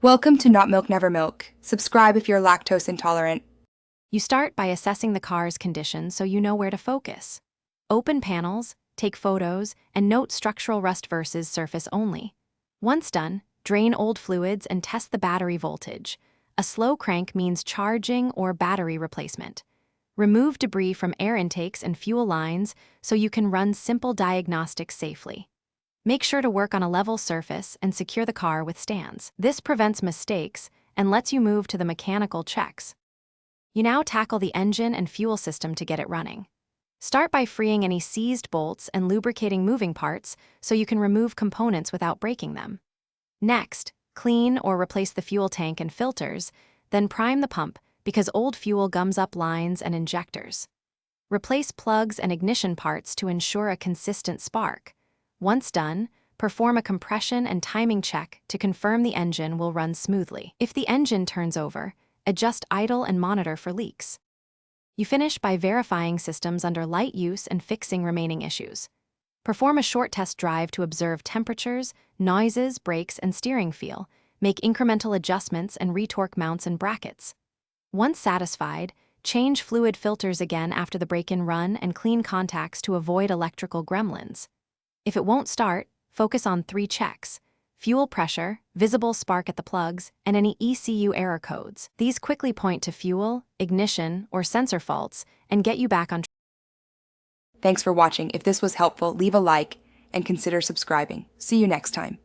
Welcome to Not Milk Never Milk. Subscribe if you're lactose intolerant. You start by assessing the car's condition so you know where to focus. Open panels, take photos, and note structural rust versus surface only. Once done, drain old fluids and test the battery voltage. A slow crank means charging or battery replacement. Remove debris from air intakes and fuel lines so you can run simple diagnostics safely. Make sure to work on a level surface and secure the car with stands. This prevents mistakes and lets you move to the mechanical checks. You now tackle the engine and fuel system to get it running. Start by freeing any seized bolts and lubricating moving parts so you can remove components without breaking them. Next, clean or replace the fuel tank and filters, then prime the pump because old fuel gums up lines and injectors. Replace plugs and ignition parts to ensure a consistent spark. Once done, perform a compression and timing check to confirm the engine will run smoothly. If the engine turns over, adjust idle and monitor for leaks. You finish by verifying systems under light use and fixing remaining issues. Perform a short test drive to observe temperatures, noises, brakes, and steering feel. Make incremental adjustments and retorque mounts and brackets. Once satisfied, change fluid filters again after the break-in run and clean contacts to avoid electrical gremlins. If it won't start, focus on 3 checks: fuel pressure, visible spark at the plugs, and any ECU error codes. These quickly point to fuel, ignition, or sensor faults and get you back on track. Thanks for watching. If this was helpful, leave a like and consider subscribing. See you next time.